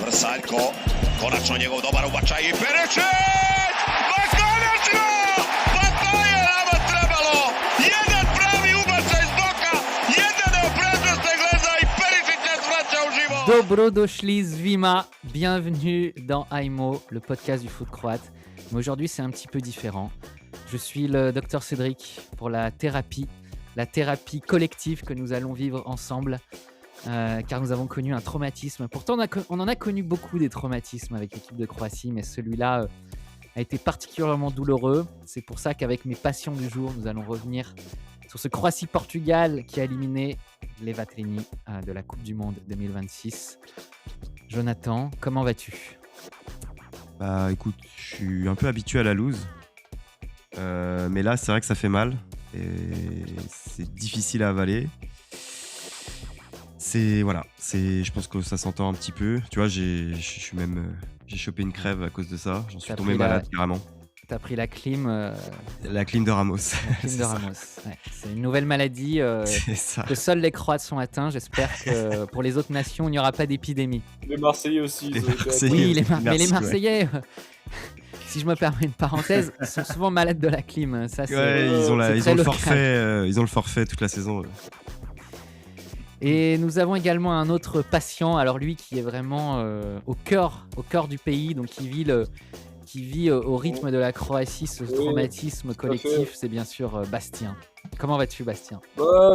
Vrsaljko, konačno njegov dobar ubačaj i Perišić! Ma konačno! Pa to je nama trebalo! Jedan pravi ubačaj iz boka, jedan prednost Engleza i Perišić nas vraća u život! Dobrodošli Zvima, bienvenue dans AIMO, le podcast du foot croate. Mais aujourd'hui c'est un petit peu différent. Je suis le docteur Cédric pour la thérapie collective que nous allons vivre ensemble. Car nous avons connu un traumatisme. Pourtant, on en a connu beaucoup des traumatismes avec l'équipe de Croatie, mais celui-là a été particulièrement douloureux. C'est pour ça qu'avec mes passions du jour, nous allons revenir sur ce Croatie-Portugal qui a éliminé les Vatrini de la Coupe du Monde 2026. Jonathan, comment vas-tu ? Bah écoute, je suis un peu habitué à la loose. Mais là, c'est vrai que ça fait mal. Et c'est difficile à avaler. Je pense que ça s'entend un petit peu. Tu vois, j'ai chopé une crève à cause de ça. J'en suis tombé malade carrément. T'as pris la clim. La clim de Ramos. La clim de Ramos. Ouais, c'est une nouvelle maladie que seuls les Croates sont atteints. J'espère que pour les autres nations, il n'y aura pas d'épidémie. Les Marseillais aussi. Oui, mais les Marseillais. Si je me permets une parenthèse, ils sont souvent malades de la clim. Ça, ils ont le forfait toute la saison. Et nous avons également un autre patient, alors lui qui est vraiment au cœur du pays, donc qui vit au rythme de la Croatie, ce traumatisme collectif, c'est bien sûr Bastien. Comment vas-tu, Bastien ?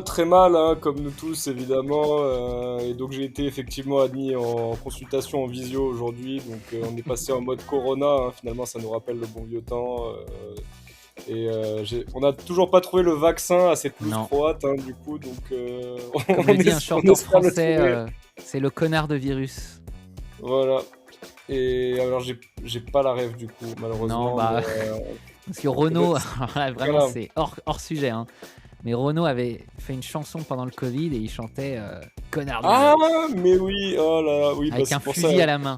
Très mal, hein, comme nous tous évidemment, et donc j'ai été effectivement admis en consultation en visio aujourd'hui, donc on est passé en mode Corona, hein, finalement ça nous rappelle le bon vieux temps. On n'a toujours pas trouvé le vaccin à cette loose croate, hein, du coup, donc comme le dit un chanteur français, c'est le connard de virus. Voilà. Et alors j'ai pas la rêve du coup, malheureusement. Non, parce que Renaud, vraiment c'est hors sujet, hein. Mais Renaud avait fait une chanson pendant le Covid et il chantait connard de virus. Mais oui, oh là là, oui. Avec un fusil à la main.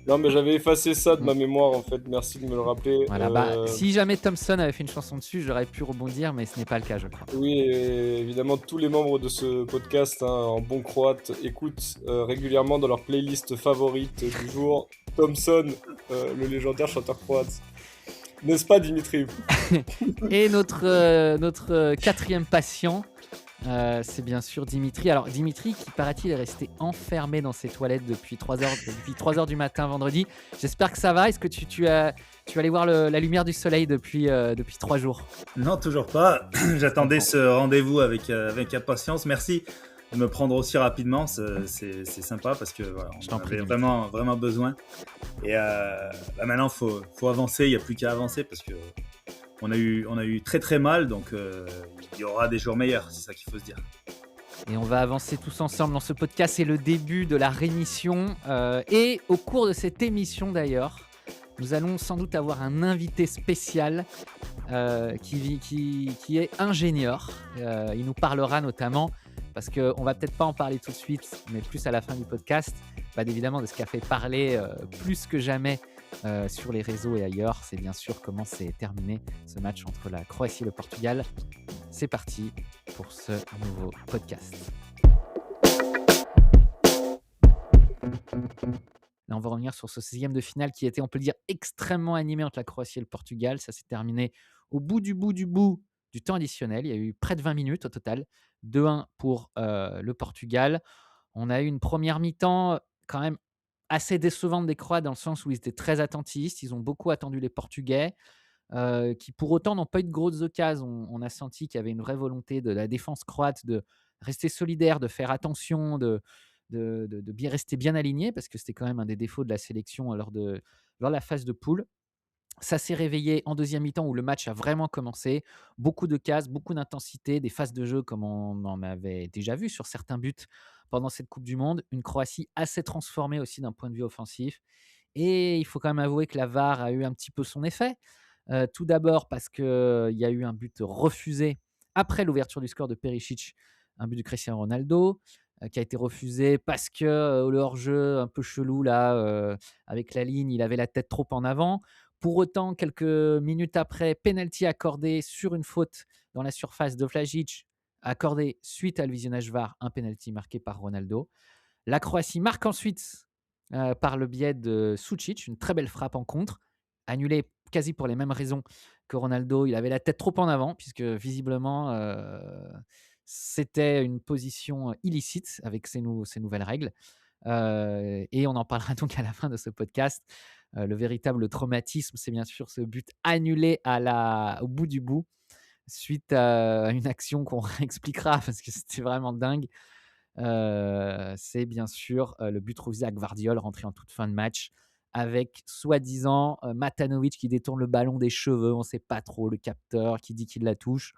Non, mais j'avais effacé ça de ma mémoire en fait, merci de me le rappeler. Voilà, si jamais Thompson avait fait une chanson dessus, j'aurais pu rebondir, mais ce n'est pas le cas, je crois. Oui, et évidemment, tous les membres de ce podcast, en bon croate, écoutent régulièrement dans leur playlist favorite du jour Thompson, le légendaire chanteur croate. N'est-ce pas, Dimitri ? Et notre quatrième patient, c'est bien sûr Dimitri. Alors Dimitri qui paraît-il est resté enfermé dans ses toilettes depuis 3h du matin vendredi. J'espère que ça va. Est-ce que tu es allé voir la lumière du soleil depuis 3 jours ? Non, toujours pas. J'attendais ce rendez-vous avec impatience. Merci de me prendre aussi rapidement. C'est sympa parce que voilà, on en avait vraiment, vraiment besoin. Et maintenant, faut avancer. Il n'y a plus qu'à avancer parce que on a eu très très mal, donc il y aura des jours meilleurs, c'est ça qu'il faut se dire. Et on va avancer tous ensemble dans ce podcast, c'est le début de la rémission. Et au cours de cette émission d'ailleurs, nous allons sans doute avoir un invité spécial qui est ingénieur. Il nous parlera notamment, parce qu'on va peut-être pas en parler tout de suite, mais plus à la fin du podcast, évidemment de ce qui a fait parler plus que jamais sur les réseaux et ailleurs, c'est bien sûr comment s'est terminé ce match entre la Croatie et le Portugal. C'est parti pour ce nouveau podcast. Là, on va revenir sur ce 16e de finale qui était, on peut le dire, extrêmement animé entre la Croatie et le Portugal. Ça s'est terminé au bout du temps additionnel. Il y a eu près de 20 minutes au total. 2-1 pour le Portugal. On a eu une première mi-temps quand même assez décevante des Croates dans le sens où ils étaient très attentistes. Ils ont beaucoup attendu les Portugais qui pour autant n'ont pas eu de grosses occasions. On a senti qu'il y avait une vraie volonté de la défense croate de rester solidaire, de faire attention, de bien rester bien aligné parce que c'était quand même un des défauts de la sélection lors de la phase de poule. Ça s'est réveillé en deuxième mi-temps où le match a vraiment commencé. Beaucoup de cases, beaucoup d'intensité, des phases de jeu comme on en avait déjà vu sur certains buts pendant cette Coupe du Monde. Une Croatie assez transformée aussi d'un point de vue offensif. Et il faut quand même avouer que la VAR a eu un petit peu son effet. Tout d'abord parce qu'il y a eu un but refusé après l'ouverture du score de Perišić, un but de Cristiano Ronaldo, qui a été refusé parce que le hors-jeu un peu chelou là, avec la ligne, il avait la tête trop en avant. Pour autant, quelques minutes après, penalty accordé sur une faute dans la surface de Vlasic, accordé suite à le visionnage VAR, un penalty marqué par Ronaldo. La Croatie marque ensuite par le biais de Sucic, une très belle frappe en contre, annulée quasi pour les mêmes raisons que Ronaldo. Il avait la tête trop en avant puisque visiblement, c'était une position illicite avec ces nouvelles règles. Et on en parlera donc à la fin de ce podcast. Le véritable traumatisme, c'est bien sûr ce but annulé au bout du bout, suite à une action qu'on réexpliquera parce que c'était vraiment dingue. C'est bien sûr le but refusé à Gvardiol, rentré en toute fin de match, avec soi-disant Matanovic qui détourne le ballon des cheveux, on ne sait pas trop, le capteur qui dit qu'il la touche.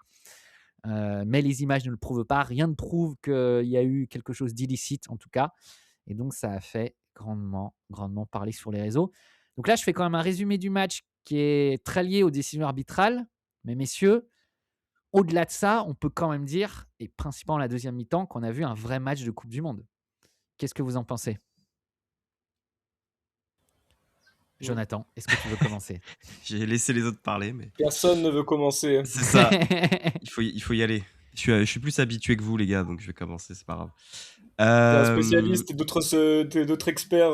Mais les images ne le prouvent pas. Rien ne prouve qu'il y a eu quelque chose d'illicite, en tout cas. Et donc, ça a fait grandement, grandement parler sur les réseaux. Donc là, je fais quand même un résumé du match qui est très lié aux décisions arbitrales. Mais messieurs, au-delà de ça, on peut quand même dire, et principalement la deuxième mi-temps, qu'on a vu un vrai match de Coupe du Monde. Qu'est-ce que vous en pensez ? Jonathan, est-ce que tu veux commencer ? J'ai laissé les autres parler, mais Personne ne veut commencer. c'est ça. Il faut y aller. Je suis plus habitué que vous, les gars, donc je vais commencer, c'est pas grave. T'es un spécialiste et d'autres experts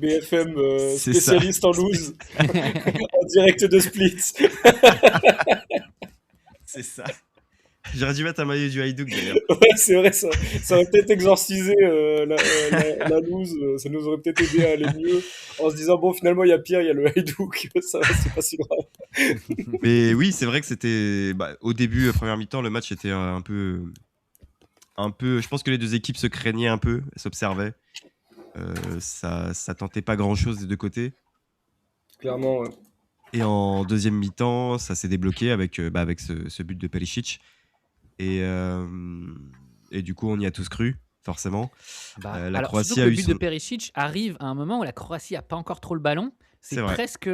BFM C'est spécialistes en loose en direct de Split. C'est ça. J'aurais dû mettre un maillot du Haïdouk d'ailleurs. Ouais, c'est vrai, ça aurait peut-être exorcisé la loose, ça nous aurait peut-être aidé à aller mieux en se disant bon, finalement il y a pire, il y a le Haïdouk, ça c'est pas si grave. Mais oui, c'est vrai que c'était au début, la première mi-temps, le match était un peu. Je pense que les deux équipes se craignaient un peu, s'observaient. Ça tentait pas grand-chose des deux côtés. Clairement, ouais. Et en deuxième mi-temps, ça s'est débloqué avec ce but de Perisic. Et du coup, on y a tous cru, forcément. La Croatie a le eu but de Perisic arrive à un moment où la Croatie n'a pas encore trop le ballon. C'est presque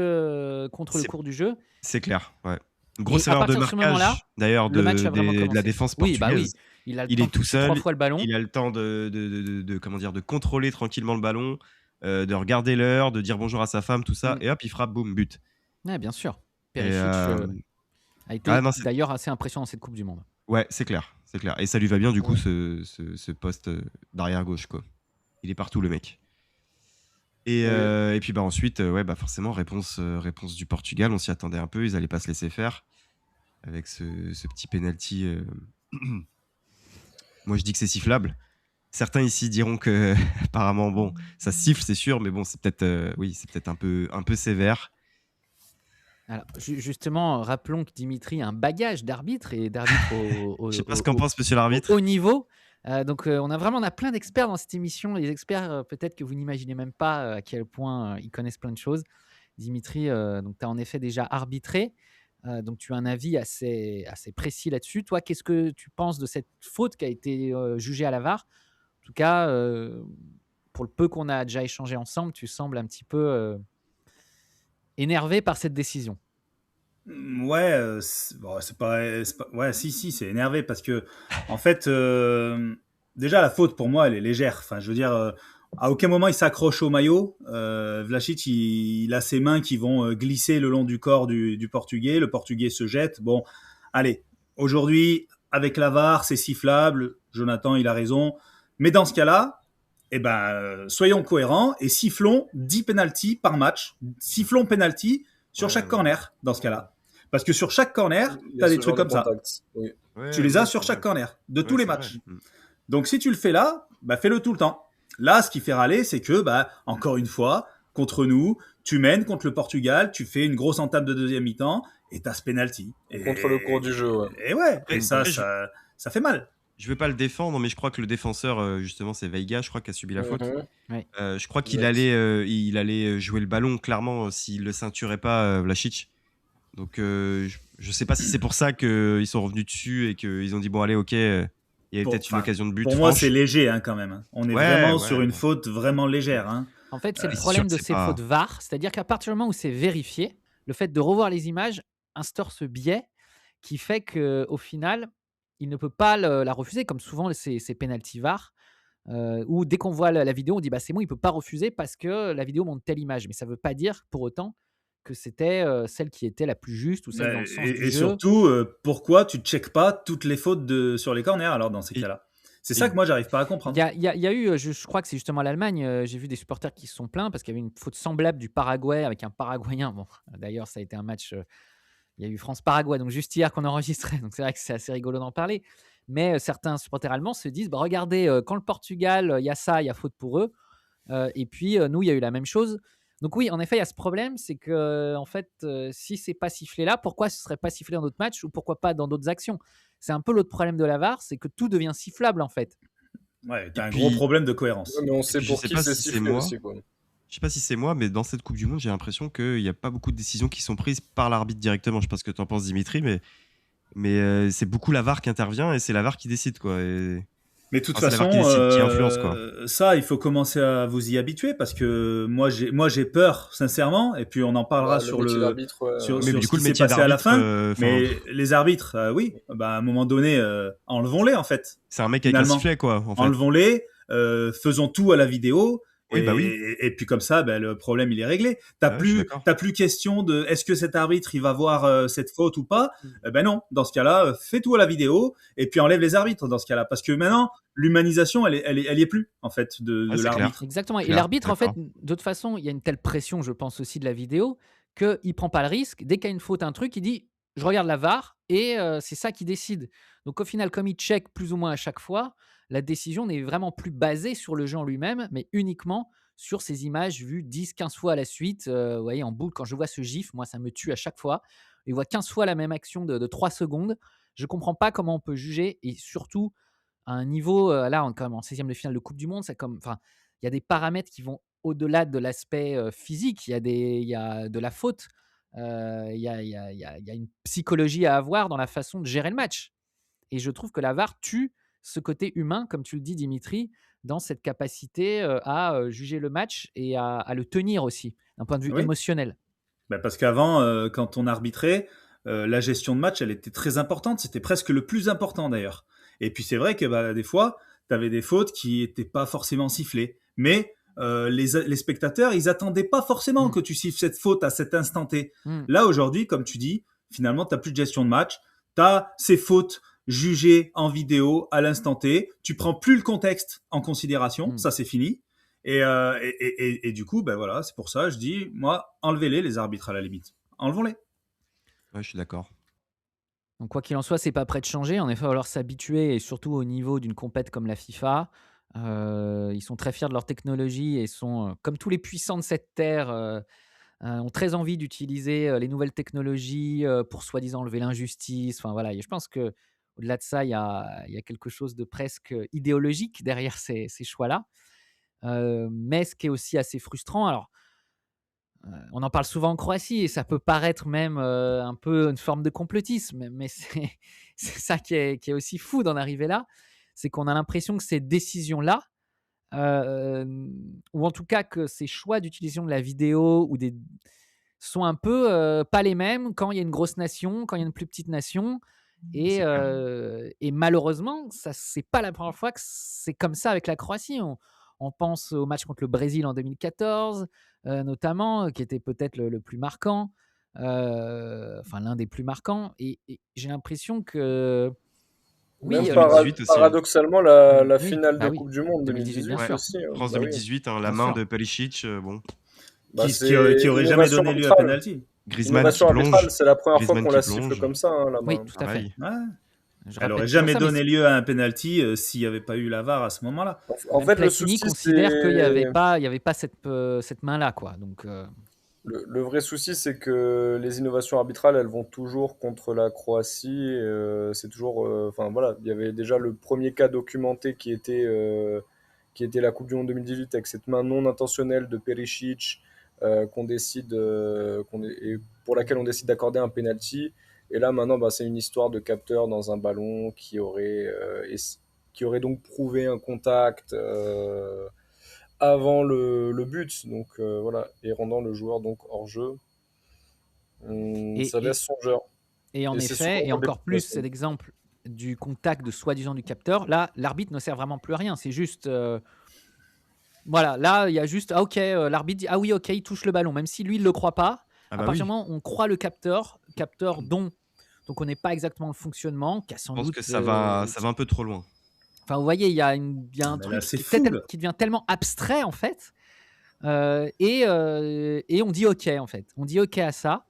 contre le cours du jeu. C'est clair, ouais. Grosse erreur de marquage, d'ailleurs, de la défense portugaise. Oui. Il est tout seul, 3 fois le ballon. il a le temps de contrôler tranquillement le ballon, de regarder l'heure, de dire bonjour à sa femme, tout ça, et hop, il frappe, boum, but. Ouais, bien sûr. Perisic a été d'ailleurs assez impressionnant dans cette Coupe du Monde. Ouais, c'est clair. Et ça lui va bien, du coup, ce poste d'arrière-gauche, quoi. Il est partout, le mec. Et puis ensuite, forcément, réponse du Portugal, on s'y attendait un peu, ils allaient pas se laisser faire avec ce petit penalty. Moi, je dis que c'est sifflable. Certains ici diront que, apparemment, bon, ça siffle, c'est sûr, mais bon, c'est peut-être un peu sévère. Alors, justement, rappelons que Dimitri a un bagage d'arbitre et d'arbitre je sais pas ce qu'en pense monsieur l'arbitre. Au niveau. Donc, on a plein d'experts dans cette émission. Les experts, peut-être que vous n'imaginez même pas à quel point ils connaissent plein de choses. Dimitri, donc tu as en effet déjà arbitré. Donc, tu as un avis assez précis là-dessus. Toi, qu'est-ce que tu penses de cette faute qui a été jugée à la VAR ? En tout cas, pour le peu qu'on a déjà échangé ensemble, tu sembles un petit peu énervé par cette décision. Ouais, c'est pas. Ouais, si, c'est énervé parce que, en fait, déjà, la faute pour moi, elle est légère. Enfin, je veux dire, à aucun moment il s'accroche au maillot. Vlašić, il a ses mains qui vont glisser le long du corps du Portugais. Le Portugais se jette. Bon, allez, aujourd'hui, avec la VAR, c'est sifflable. Jonathan, il a raison. Mais dans ce cas-là, soyons cohérents et sifflons 10 pénaltys par match. Sifflons pénalty sur chaque corner, dans ce cas-là. Parce que sur chaque corner, tu as des trucs comme ça. Oui. Tu les as sur chaque corner, de tous les matchs. Donc si tu le fais là, fais-le tout le temps. Là, ce qui fait râler, c'est que, encore une fois, contre nous, tu mènes contre le Portugal, tu fais une grosse entame de deuxième mi-temps et tu as ce penalty. Contre le cours du jeu, ouais. Et ça fait mal. Je veux pas le défendre, mais je crois que le défenseur, justement, c'est Veiga, je crois, qui a subi la faute. Ouais. Je crois qu'il allait jouer le ballon, clairement, s'il le ceinturait pas, Vlašić. Donc, je sais pas si c'est pour ça qu'ils sont revenus dessus et qu'ils ont dit, bon, allez, ok, il y avait peut-être une occasion de but. Pour moi, c'est léger, quand même. On est vraiment sur une faute vraiment légère. En fait, c'est le problème de ces fautes VAR, c'est-à-dire qu'à partir du moment où c'est vérifié, le fait de revoir les images instaure ce biais qui fait qu'au final, il ne peut pas la refuser, comme souvent ces pénalty VAR, où dès qu'on voit la vidéo, on dit c'est bon, il ne peut pas refuser parce que la vidéo montre telle image. Mais ça ne veut pas dire pour autant que c'était celle qui était la plus juste ou celle dans le sens du jeu. Et surtout, pourquoi tu ne checkes pas toutes les fautes sur les corners alors dans ces cas-là ? C'est ça que moi, j'arrive pas à comprendre. Il y a eu, je crois que c'est justement l'Allemagne, j'ai vu des supporters qui se sont plaints parce qu'il y avait une faute semblable du Paraguay avec un Paraguayen. Bon, d'ailleurs, ça a été un match, il y a eu France-Paraguay, donc juste hier qu'on enregistrait, donc c'est vrai que c'est assez rigolo d'en parler. Mais certains supporters allemands se disent, bah, regardez, quand le Portugal, il y a ça, il y a faute pour eux. Et puis, nous, il y a eu la même chose. Donc oui, en effet, il y a ce problème, c'est que en fait, si c'est pas sifflé là, pourquoi ce serait pas sifflé dans d'autres matchs ou pourquoi pas dans d'autres actions? C'est un peu l'autre problème de la VAR, c'est que tout devient sifflable en fait. Ouais, t'as un puis- gros problème de cohérence. Ouais, mais on sait puis, je pour sais qui pas c'est si c'est sifflé moi. aussi, quoi. Je sais pas si c'est moi, mais dans cette Coupe du Monde, j'ai l'impression qu'il n'y a pas beaucoup de décisions qui sont prises par l'arbitre directement. Je sais pas ce que tu en penses, Dimitri, mais c'est beaucoup la VAR qui intervient et c'est la VAR qui décide, quoi. Mais de toute c'est la façon, VAR qui décide, qui influence, quoi. ça, il faut commencer à vous y habituer parce que moi, j'ai peur, sincèrement, et puis on en parlera Le sur métier le d'arbitre, sur, Mais sur du ce coup, qui le s'est métier passé à la d'arbitre, fin. Mais les arbitres, oui, bah, à un moment donné, enlevons-les en fait. c'est un mec avec un Finalement, sifflet, quoi, en fait. enlevons-les, faisons tout à la vidéo. Oui, bah oui. Et puis comme ça, ben, le problème il est réglé. T'as Ouais, je suis plus, d'accord. t'as plus question de est-ce que cet arbitre il va voir cette faute ou pas. Ben non, dans ce cas-là, fais tout à la vidéo et puis enlève les arbitres dans ce cas-là, parce que maintenant l'humanisation elle y est plus en fait de c'est clair. l'arbitre. Exactement. Et Clair, l'arbitre, en fait, d'accord. de toute façon, il y a une telle pression, je pense aussi de la vidéo, qu'il ne prend pas le risque. Dès qu'il y a une faute, un truc, il dit je regarde la VAR et c'est ça qui décide. Donc au final, comme il check plus ou moins à chaque fois, la décision n'est vraiment plus basée sur le jeu en lui-même, mais uniquement sur ces images vues 10, 15 fois à la suite. Vous voyez, en boucle, quand je vois ce gif, moi, ça me tue à chaque fois. Je vois 15 fois la même action de 3 secondes. Je ne comprends pas comment on peut juger et surtout à un niveau, là, comme en 16e de finale de Coupe du Monde, il y a des paramètres qui vont au-delà de l'aspect physique. Il y a de la faute. Il y a une psychologie à avoir dans la façon de gérer le match. Et je trouve que la VAR tue ce côté humain, comme tu le dis, Dimitri, dans cette capacité à juger le match et à le tenir aussi, d'un point de vue Oui. émotionnel. Ben parce qu'avant, quand on arbitrait, la gestion de match elle était très importante. C'était presque le plus important d'ailleurs. Et puis c'est vrai que bah, des fois, t'avais des fautes qui étaient pas forcément sifflées, mais les spectateurs, ils attendaient pas forcément que tu siffles cette faute à cet instant T. Là, aujourd'hui, comme tu dis, finalement, tu n'as plus de gestion de match. Tu as ces fautes jugées en vidéo à l'instant T. Tu prends plus le contexte en considération. Ça, c'est fini. Et du coup, ben voilà, c'est pour ça, je dis, moi, enlevez-les, les arbitres, à la limite. Enlevons-les. Ouais, je suis d'accord. Donc quoi qu'il en soit, c'est pas prêt de changer. En effet, il va falloir s'habituer, et surtout au niveau d'une compète comme la FIFA. Ils sont très fiers de leur technologie et sont, comme tous les puissants de cette terre, ont très envie d'utiliser les nouvelles technologies pour soi-disant enlever l'injustice. Enfin voilà, et je pense que au-delà de ça, il y a quelque chose de presque idéologique derrière ces choix-là. Mais ce qui est aussi assez frustrant, alors on en parle souvent en Croatie et ça peut paraître même un peu une forme de complotisme, mais c'est c'est ça qui est aussi fou d'en arriver là, c'est qu'on a l'impression que ces décisions-là, ou en tout cas que ces choix d'utilisation de la vidéo sont un peu pas les mêmes quand il y a une grosse nation, quand il y a une plus petite nation. Et malheureusement, ça c'est pas la première fois que c'est comme ça avec la Croatie. On pense au match contre le Brésil en 2014, notamment, qui était peut-être le plus marquant, enfin l'un des plus marquants. Et j'ai l'impression que oui, Même 2018 aussi, hein. paradoxalement, la oui, finale bah de oui, Coupe du Monde 2018, 2018 bien sûr. aussi. France Bah oui. 2018, la Bien main sûr. de Perisic, bon. Bah, qui c'est aurait jamais innovation donné lieu à arbitrale. penalty. Griezmann qui Innovation arbitrale, plonge. c'est la première fois Griezmann qu'on qui la siffle plonge. comme ça, hein, la Oui, main. tout à fait. Pareil. Ouais. Je Elle rappelle aurait toujours jamais ça, mais donné lieu à un penalty s'il n'y avait pas eu la VAR à ce moment-là. En même fait, le Platini souci, considère qu'il n'y avait c'est... pas cette main-là, quoi. Donc, Le vrai souci, c'est que les innovations arbitrales, elles vont toujours contre la Croatie. C'est toujours, enfin voilà, il y avait déjà le premier cas documenté qui était la Coupe du Monde 2018 avec cette main non intentionnelle de Perisic et pour laquelle on décide d'accorder un penalty. Et là maintenant, bah, c'est une histoire de capteur dans un ballon qui aurait donc prouvé un contact. Avant le but, donc voilà, et rendant le joueur donc hors jeu. Ça laisse songeur. Et en Et c'est effet, souvent et pour les encore plus, situations. c'est l'exemple du contact de soi-disant du capteur. Là, l'arbitre ne sert vraiment plus à rien. C'est juste, voilà, là, il y a juste, ah ok, l'arbitre dit, ah oui, ok, il touche le ballon, même si lui, il ne le croit pas. Ah À bah partir oui. du moment où on croit le capteur dont on ne connaît pas exactement le fonctionnement, qui a sans Je pense doute... que ça va un peu trop loin. Enfin, vous voyez, il y a un Mais truc là, c'est qui, fou. qui devient tellement abstrait, en fait. Et on dit OK, en fait. On dit OK à ça.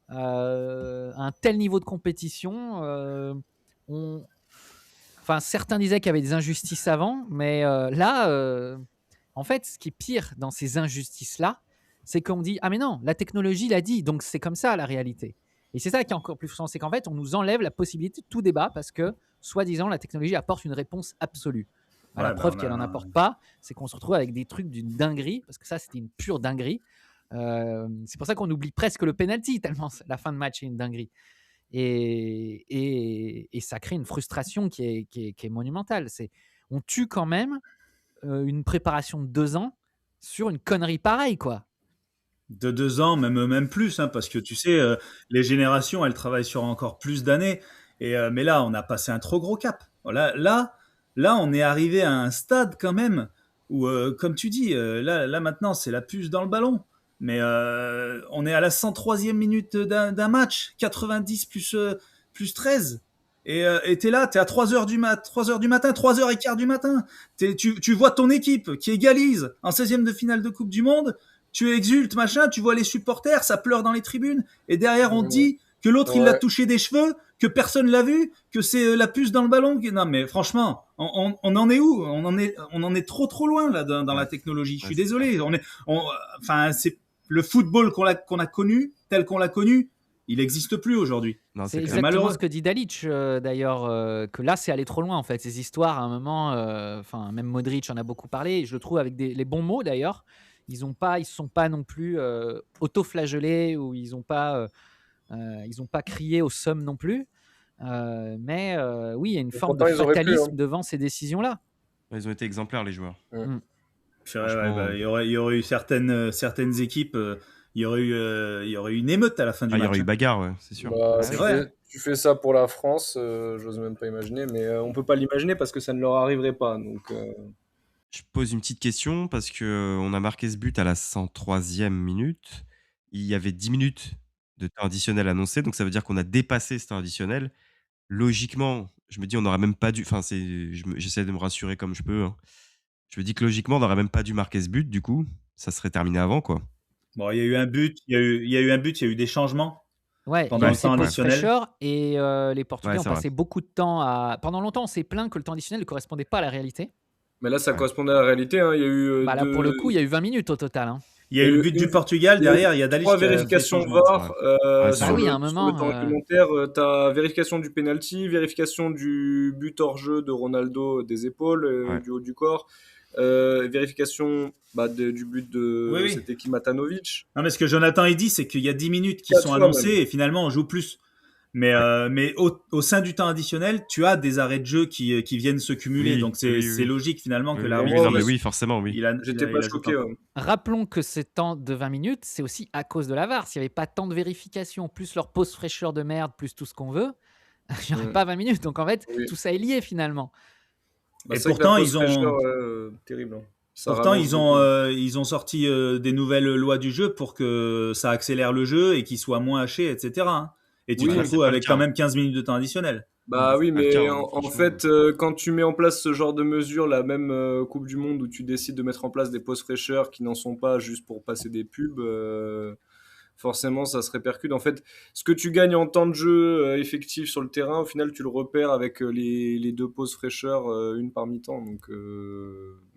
À un tel niveau de compétition, enfin, certains disaient qu'il y avait des injustices avant, mais là, en fait, ce qui est pire dans ces injustices-là, c'est qu'on dit ah mais non, la technologie l'a dit, donc c'est comme ça la réalité. Et c'est ça qui est encore plus frustrant, c'est qu'en fait, on nous enlève la possibilité de tout débat parce que, soi-disant, la technologie apporte une réponse absolue. Bah, la Ouais, preuve qu'elle n'en apporte pas, c'est qu'on se retrouve avec des trucs d'une dinguerie, parce que ça, c'était une pure dinguerie. C'est pour ça qu'on oublie presque le penalty, tellement la fin de match est une dinguerie. Et ça crée une frustration qui est monumentale. On tue quand même une préparation de 2 ans sur une connerie pareille, quoi. De 2 ans, même plus, hein, parce que tu sais, les générations, elles travaillent sur encore plus d'années. Mais là, on a passé un trop gros cap. Là, on est arrivé à un stade quand même où, comme tu dis, là maintenant, c'est la puce dans le ballon. Mais on est à la 103e minute d'un match, 90 plus 13. Et t'es là, t'es à 3h du matin, 3h15 du matin. Tu vois ton équipe qui égalise en 16e de finale de Coupe du Monde. Tu exultes, machin, tu vois les supporters, ça pleure dans les tribunes, et derrière on te dit que l'autre il l'a touché des cheveux, que personne l'a vu, que c'est la puce dans le ballon. Non mais franchement, on en est où on en est trop loin là dans la technologie. Je suis désolé. Enfin, c'est le football qu'on a connu, tel qu'on l'a connu, il n'existe plus aujourd'hui. C'est exactement ce que dit Dalic d'ailleurs, que là c'est allé trop loin en fait. Ces histoires à un moment, enfin même Modric en a beaucoup parlé, et je le trouve avec les bons mots d'ailleurs. Ils se sont pas non plus auto-flagellés, ou ils n'ont pas crié au somme non plus. Mais oui, il y a une forme de fatalisme devant ces décisions-là. Ils ont été exemplaires, les joueurs. Mm. Il y aurait eu certaines équipes, il y aurait eu une émeute à la fin du match. Il y aurait eu bagarre, ouais, c'est sûr. C'est vrai. Tu fais ça pour la France, j'ose même pas imaginer, mais on peut pas l'imaginer parce que ça ne leur arriverait pas. Donc, Je pose une petite question parce que on a marqué ce but à la 103e minute. Il y avait 10 minutes de temps additionnel annoncé, donc ça veut dire qu'on a dépassé ce temps additionnel. Logiquement, je me dis on n'aurait même pas dû. Enfin, j'essaie de me rassurer comme je peux, hein. Je me dis que logiquement, on n'aurait même pas dû marquer ce but. Du coup, ça serait terminé avant, quoi. Bon, il y a eu un but, il y a eu des changements. Ouais, pendant le temps additionnel. Et les Portugais ont passé beaucoup de temps à. Pendant longtemps, on s'est plaint que le temps additionnel ne correspondait pas à la réalité. Mais là, ça correspondait à la réalité. Hein. Il y a eu. Là, pour le coup, il y a eu 20 minutes au total. Hein. Il y a eu le but du Portugal, derrière, il y a Dalic. 3 vérifications VAR. Oui, à un moment. Sur le temps réglementaire, tu as vérification du penalty, vérification du but hors jeu de Ronaldo des épaules, du haut du corps. Vérification du but de c'était qui, Matanovic. Non, mais ce que Jonathan il dit, c'est qu'il y a 10 minutes qui sont annoncées et finalement on joue plus. Mais au sein du temps additionnel, tu as des arrêts de jeu qui viennent se cumuler, donc c'est logique finalement que l'arbitre. Non, mais oui, forcément, oui. J'étais pas choqué. Rappelons que ce temps de 20 minutes, c'est aussi à cause de la VAR. S'il n'y avait pas tant de vérifications, plus leur pause fraîcheur de merde, plus tout ce qu'on veut, il n'y aurait pas 20 minutes. Donc en fait, tout ça est lié finalement. Et pourtant, ils ont. Terrible. Pourtant, ils ont sorti des nouvelles lois du jeu pour que ça accélère le jeu et qu'il soit moins haché, etc. Et tu te retrouves avec quand même 15 minutes de temps additionnel. Bah oui, mais en fait, quand tu mets en place ce genre de mesures, la même Coupe du Monde où tu décides de mettre en place des pauses fraîcheurs qui n'en sont pas juste pour passer des pubs, forcément ça se répercute. En fait, ce que tu gagnes en temps de jeu effectif sur le terrain, au final tu le repères avec les 2 pauses fraîcheurs, une par mi-temps. Donc,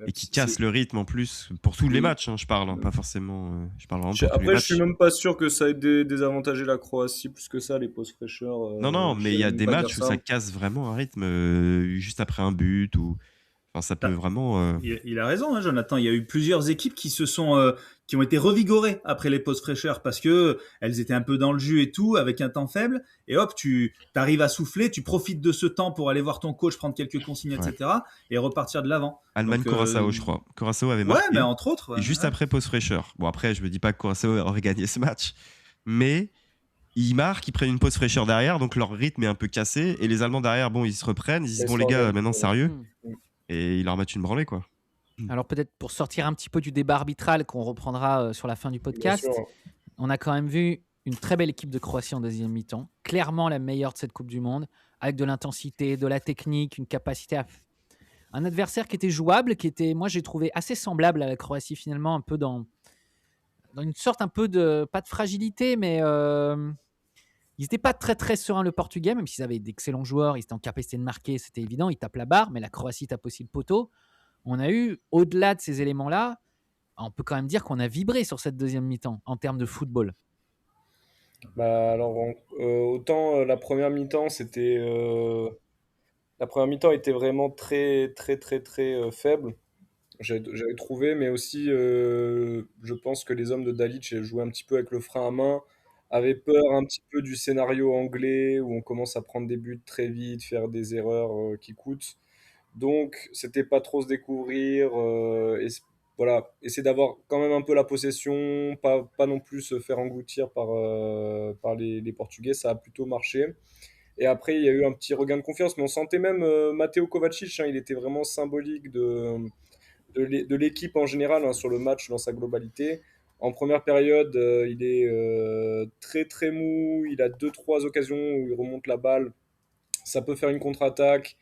et qui casse le rythme en plus pour tous les matchs, hein, je parle, hein, pas forcément. Je parle vraiment pour tous les après, matchs. je suis même pas sûr que ça ait désavantagé la Croatie plus que ça, les pauses fraîcheurs. Non, mais il y a des matchs où ça casse vraiment un rythme juste après un but ou. Enfin, ça peut vraiment. Il a raison, hein, Jonathan. Il y a eu plusieurs équipes qui ont été revigorées après les pauses fraîcheurs parce que elles étaient un peu dans le jus et tout, avec un temps faible. Et hop, tu arrives à souffler, tu profites de ce temps pour aller voir ton coach, prendre quelques consignes, etc. et repartir de l'avant. Allemagne-Curaçao, je crois. Curaçao avait marqué. Ouais, mais entre autres. Et juste après pause fraîcheur. Bon, après, je me dis pas que Curaçao aurait gagné ce match, mais ils marquent, ils prennent une pause fraîcheur derrière, donc leur rythme est un peu cassé. Et les Allemands derrière, bon, ils se reprennent, ils disent bon les gars, maintenant sérieux. Et ils leur mettent une branlée, quoi. Alors peut-être pour sortir un petit peu du débat arbitral qu'on reprendra sur la fin du podcast, on a quand même vu une très belle équipe de Croatie en deuxième mi-temps, clairement la meilleure de cette Coupe du Monde, avec de l'intensité, de la technique, une capacité un adversaire qui était jouable, qui était, moi j'ai trouvé assez semblable à la Croatie finalement, un peu dans une sorte un peu de, pas de fragilité, mais ils n'étaient pas très très sereins le Portugais, même s'ils avaient d'excellents joueurs, ils étaient en capacité de marquer, c'était évident, ils tapent la barre, mais la Croatie tape aussi le poteau. On a eu, au-delà de ces éléments-là, on peut quand même dire qu'on a vibré sur cette deuxième mi-temps en termes de football. Bah, alors, autant la première mi-temps, la première mi-temps était vraiment très, très, très, très faible. J'avais trouvé, mais aussi, je pense que les hommes de Dalic jouaient un petit peu avec le frein à main, avaient peur un petit peu du scénario anglais où on commence à prendre des buts très vite, faire des erreurs qui coûtent. Donc, c'était pas trop se découvrir. Voilà, essayer d'avoir quand même un peu la possession, pas non plus se faire engloutir par les Portugais, ça a plutôt marché. Et après, il y a eu un petit regain de confiance, mais on sentait même Matteo Kovacic, hein, il était vraiment symbolique de l'équipe en général, hein, sur le match dans sa globalité. En première période, il est très très mou, il a deux trois occasions où il remonte la balle, ça peut faire une contre-attaque,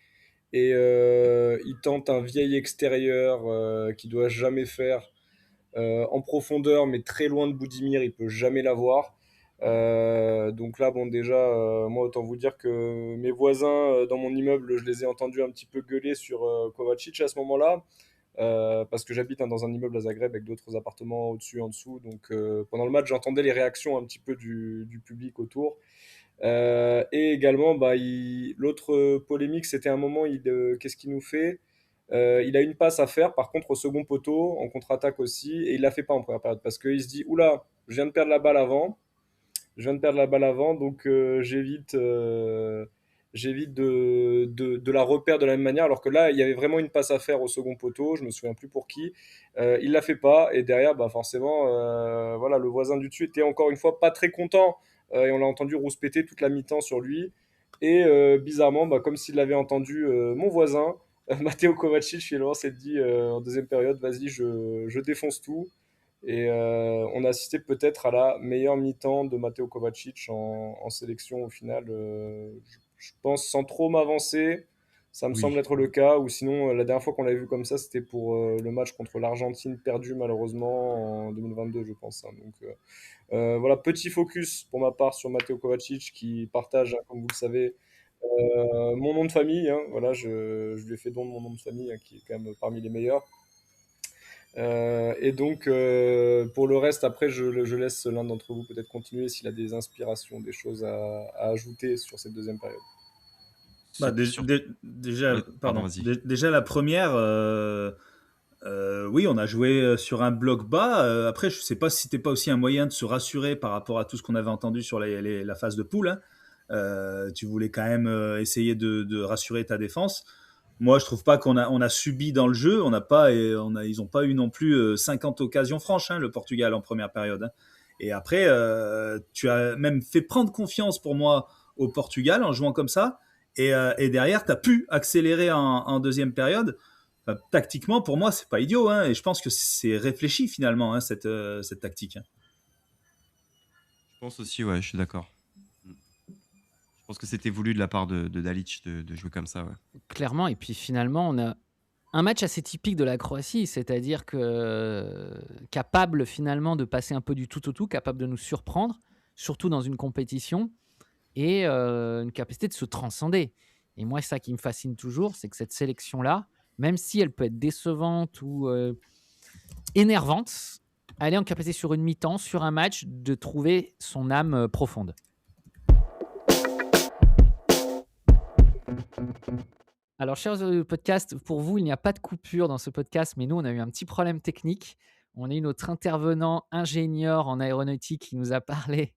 et il tente un vieil extérieur qu'il doit jamais faire en profondeur, mais très loin de Boudimir, il peut jamais l'avoir. Donc là, bon, déjà, moi, autant vous dire que mes voisins dans mon immeuble, je les ai entendus un petit peu gueuler sur Kovacic à ce moment-là, parce que j'habite, hein, dans un immeuble à Zagreb avec d'autres appartements au-dessus, en dessous. Donc pendant le match, j'entendais les réactions un petit peu du public autour. Et également, bah, l'autre polémique, c'était un moment, qu'est-ce qu'il nous fait? Il a une passe à faire, par contre, au second poteau, en contre-attaque aussi, et il la fait pas en première période, parce qu'il se dit, oula, je viens de perdre la balle avant, donc j'évite de la repère de la même manière, alors que là, il y avait vraiment une passe à faire au second poteau, je me souviens plus pour qui. Il la fait pas, et derrière, bah, forcément, voilà, le voisin du dessus était encore une fois pas très content, et on l'a entendu rouspéter toute la mi-temps sur lui. Et bizarrement, bah, comme s'il l'avait entendu mon voisin, Matteo Kovacic, finalement, s'est dit en deuxième période, vas-y, je défonce tout. Et on a assisté peut-être à la meilleure mi-temps de Matteo Kovacic en sélection au final. Je pense sans trop m'avancer, ça me semble Oui. être le cas. Ou sinon, la dernière fois qu'on l'avait vu comme ça, c'était pour le match contre l'Argentine perdu malheureusement en 2022, je pense, hein. Donc voilà, petit focus pour ma part sur Matteo Kovacic qui partage, hein, comme vous le savez, mon nom de famille, hein. Voilà, je lui ai fait don de mon nom de famille, hein, qui est quand même parmi les meilleurs. Et donc, pour le reste, après, je laisse l'un d'entre vous peut-être continuer s'il a des inspirations, des choses à ajouter sur cette deuxième période. Bah, déjà, pardon. Déjà la première, oui, on a joué sur un bloc bas. Après, je sais pas si c'était pas aussi un moyen de se rassurer par rapport à tout ce qu'on avait entendu sur la phase de poule, hein. Tu voulais quand même essayer de rassurer ta défense. Moi, je trouve pas qu'on a subi dans le jeu. Ils n'ont pas eu non plus 50 occasions franches, hein, le Portugal en première période, hein. Et après, tu as même fait prendre confiance pour moi au Portugal en jouant comme ça. Et derrière, tu as pu accélérer en deuxième période. Enfin, tactiquement, pour moi, c'est pas idiot, hein, et je pense que c'est réfléchi finalement, hein, cette tactique, hein. Je pense aussi, ouais, je suis d'accord. Je pense que c'était voulu de la part de Dalic de jouer comme ça, ouais. Clairement, et puis finalement, on a un match assez typique de la Croatie, c'est-à-dire que capable finalement de passer un peu du tout au tout, capable de nous surprendre, surtout dans une compétition, et une capacité de se transcender. Et moi, ça qui me fascine toujours, c'est que cette sélection-là, même si elle peut être décevante ou énervante, elle est en capacité sur une mi-temps, sur un match, de trouver son âme profonde. Alors, chers podcasts, pour vous, il n'y a pas de coupure dans ce podcast, mais nous, on a eu un petit problème technique. On a eu notre intervenant ingénieur en aéronautique qui nous a parlé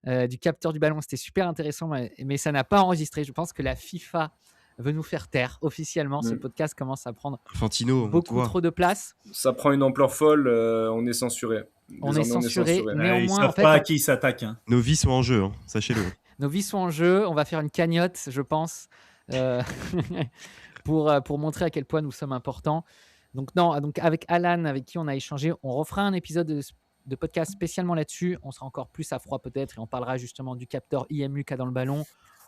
du capteur du ballon. C'était super intéressant, mais ça n'a pas enregistré. Je pense que la FIFA veut nous faire taire officiellement. Ce podcast commence à prendre Fantino, beaucoup trop de place. Ça prend une ampleur folle, on est censuré. On est censuré. Néanmoins, ils savent en fait, pas à qui ils s'attaquent, hein. Nos vies sont en jeu, hein, sachez-le. Nos vies sont en jeu. On va faire une cagnotte, je pense, pour montrer à quel point nous sommes importants. Donc avec Alan, avec qui on a échangé, on refera un épisode de podcast spécialement là-dessus. On sera encore plus à froid peut-être, et on parlera justement du capteur IMU qu'il y a dans le ballon.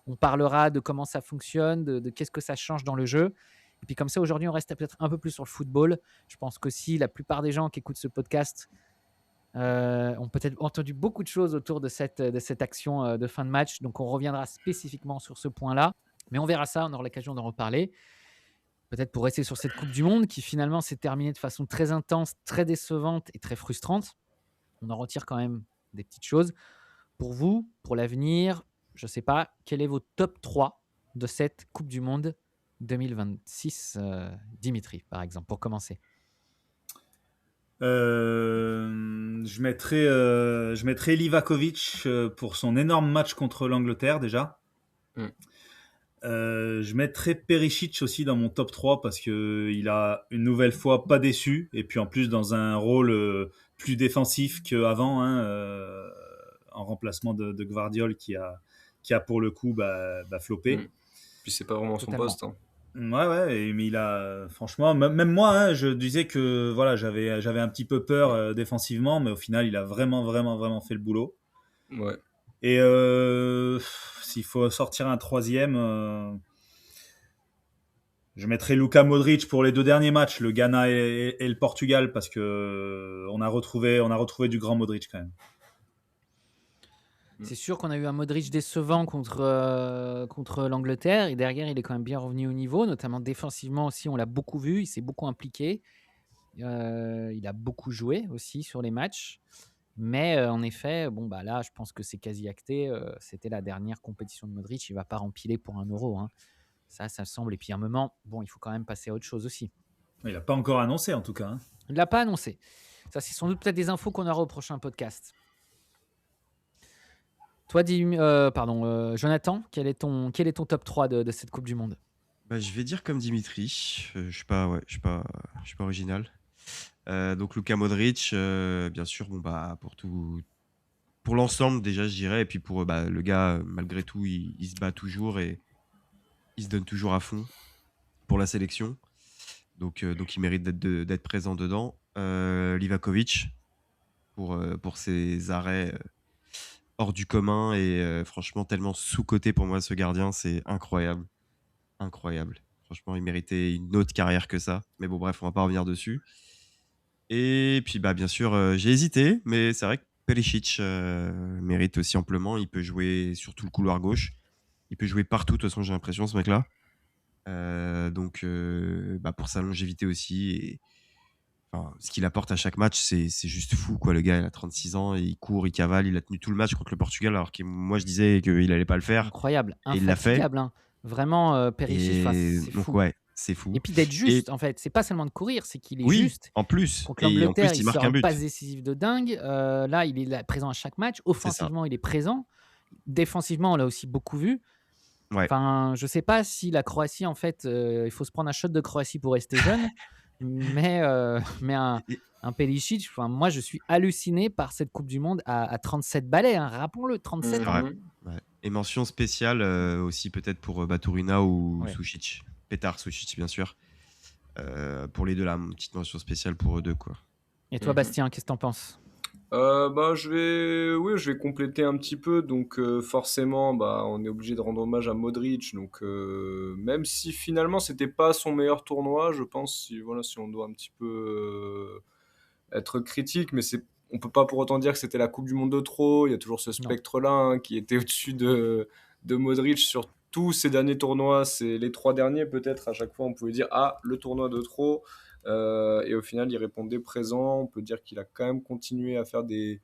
On parlera de comment ça fonctionne, de qu'est-ce que ça change dans le jeu. Et puis comme ça, aujourd'hui, on reste peut-être un peu plus sur le football. Je pense qu'aussi, la plupart des gens qui écoutent ce podcast ont peut-être entendu beaucoup de choses autour de cette action de fin de match. Donc, on reviendra spécifiquement sur ce point-là. Mais on verra ça, on aura l'occasion d'en reparler. Peut-être pour rester sur cette Coupe du Monde qui finalement s'est terminée de façon très intense, très décevante et très frustrante. On en retire quand même des petites choses. Pour vous, pour l'avenir, je ne sais pas, quel est votre top 3 de cette Coupe du Monde 2026, Dimitri, par exemple, pour commencer? Je mettrais Livakovic pour son énorme match contre l'Angleterre déjà. Mm. Je mettrais Perisic aussi dans mon top 3 parce qu'il a une nouvelle fois pas déçu et puis en plus dans un rôle plus défensif qu'avant, en remplacement de Gvardiol qui a pour le coup floppé. Puis c'est pas vraiment Totalement. son poste. Ouais, mais il a franchement, même moi, je disais que voilà, j'avais un petit peu peur défensivement, mais au final, il a vraiment fait le boulot. Ouais. Et s'il faut sortir un troisième, je mettrais Luka Modric pour les 2 derniers matchs, le Ghana et le Portugal, parce que on a retrouvé du grand Modric quand même. C'est sûr qu'on a eu un Modric décevant contre l'Angleterre et derrière, il est quand même bien revenu au niveau, notamment défensivement aussi, on l'a beaucoup vu, il s'est beaucoup impliqué. Il a beaucoup joué aussi sur les matchs. Mais en effet, là, je pense que c'est quasi acté. C'était la dernière compétition de Modric, il ne va pas rempiler pour un Euro. Hein. Ça semble. Et puis à un moment, il faut quand même passer à autre chose aussi. Il n'a pas encore annoncé en tout cas. Il ne l'a pas annoncé. Ça, c'est sans doute peut-être des infos qu'on aura au prochain podcast. Toi, Jonathan, quel est ton top 3 de cette Coupe du Monde? Je vais dire comme Dimitri. Je suis pas original. Donc Luka Modric, bien sûr, pour l'ensemble déjà, je dirais, et puis pour le gars, malgré tout, il se bat toujours et il se donne toujours à fond pour la sélection. Donc il mérite d'être présent dedans. Livakovic pour ses arrêts hors du commun et franchement tellement sous-coté pour moi ce gardien, c'est incroyable. Franchement, il méritait une autre carrière que ça. Mais bon, bref, on va pas revenir dessus. Et puis bien sûr, j'ai hésité, mais c'est vrai que Perisic mérite aussi amplement. Il peut jouer sur tout le couloir gauche. Il peut jouer partout, de toute façon, j'ai l'impression, ce mec-là. Donc pour sa longévité aussi. Et ce qu'il apporte à chaque match, c'est juste fou, quoi. Le gars, il a 36 ans, et il court, il cavale, il a tenu tout le match contre le Portugal, alors que moi, je disais qu'il allait pas le faire. Incroyable, Et il l'a fait. hein. Vraiment, Perisic, c'est donc, fou. ouais, c'est fou. Et puis d'être juste, en fait. C'est pas seulement de courir, c'est qu'il est Oui, juste. en plus. Contre Et en l'Angleterre, plus, il il marque sort un une but. passe décisive de dingue. Là, il est là, présent à chaque match. Offensivement, il est présent. Défensivement, on l'a aussi beaucoup vu. Ouais. Enfin, je sais pas si la Croatie, en fait, il faut se prendre un shot de Croatie pour rester jeune. mais un Perisic, moi, je suis halluciné par cette Coupe du Monde à 37 balais. Hein, rappelons-le, 37 C'est ans. vrai. Ouais. Et mention spéciale aussi peut-être pour Baturina ou Sušić. Petar Sušić, bien sûr. Pour les deux là, une petite mention spéciale pour eux deux, quoi. Et toi, Bastien, qu'est-ce que t'en penses? Je vais compléter un petit peu. Donc forcément, on est obligé de rendre hommage à Modric. Donc même si finalement c'était pas son meilleur tournoi, je pense, si on doit un petit peu être critique, mais on peut pas pour autant dire que c'était la Coupe du Monde de trop. Il y a toujours ce spectre-là qui était au-dessus de Modric sur tous ces derniers tournois. C'est les 3 derniers peut-être. À chaque fois, on pouvait dire le tournoi de trop. Et au final, il répondait présent. On peut dire qu'il a quand même continué à faire des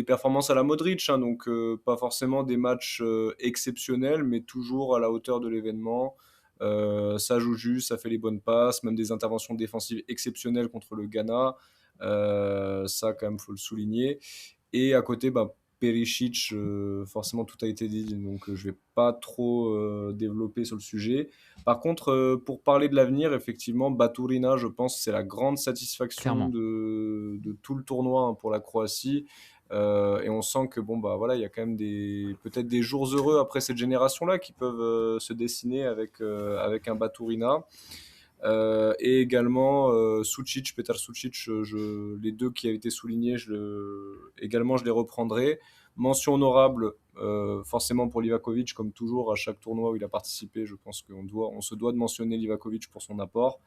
performances à la Modric. Donc, pas forcément des matchs exceptionnels, mais toujours à la hauteur de l'événement. Ça joue juste, ça fait les bonnes passes, même des interventions défensives exceptionnelles contre le Ghana. Ça, quand même, faut le souligner. Et à côté, Perisic, forcément tout a été dit, donc je vais pas trop développer sur le sujet. Par contre, pour parler de l'avenir, effectivement, Baturina, je pense, c'est la grande satisfaction de tout le tournoi pour la Croatie. Et on sent que il y a quand même peut-être des jours heureux après cette génération-là qui peuvent se dessiner avec un Baturina. Et également Sušić, Petar Sušić, les deux qui avaient été soulignés, je les reprendrai. Mention honorable forcément pour Livakovic, comme toujours, à chaque tournoi où il a participé, je pense qu'on se doit de mentionner Livakovic pour son apport.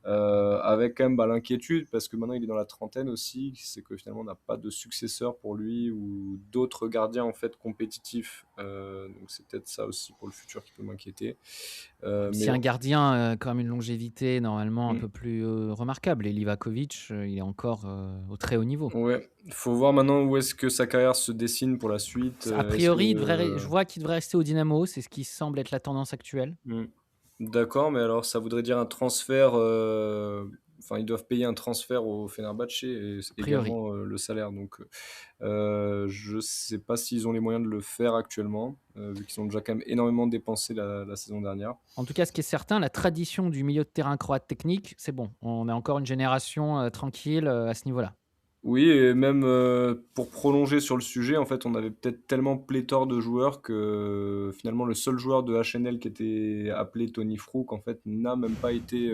Avec quand même l'inquiétude, parce que maintenant il est dans la trentaine aussi, c'est que finalement on n'a pas de successeur pour lui ou d'autres gardiens en fait compétitifs. Donc c'est peut-être ça aussi pour le futur qui peut m'inquiéter. C'est un gardien quand même une longévité normalement un Mm. peu plus remarquable. Et Livakovic, il est encore au très haut niveau. Ouais, faut voir maintenant où est-ce que sa carrière se dessine pour la suite. A priori, je vois qu'il devrait rester au Dynamo, c'est ce qui semble être la tendance actuelle. D'accord, mais alors ça voudrait dire un transfert. Enfin, ils doivent payer un transfert au Fenerbahçe et également le salaire. Donc, je sais pas s'ils ont les moyens de le faire actuellement, vu qu'ils ont déjà quand même énormément dépensé la saison dernière. En tout cas, ce qui est certain, la tradition du milieu de terrain croate technique, c'est bon. On a encore une génération tranquille à ce niveau-là. Oui, et même pour prolonger sur le sujet, en fait, on avait peut-être tellement pléthore de joueurs que finalement le seul joueur de HNL qui était appelé Tony Frouk, en fait, n'a même pas été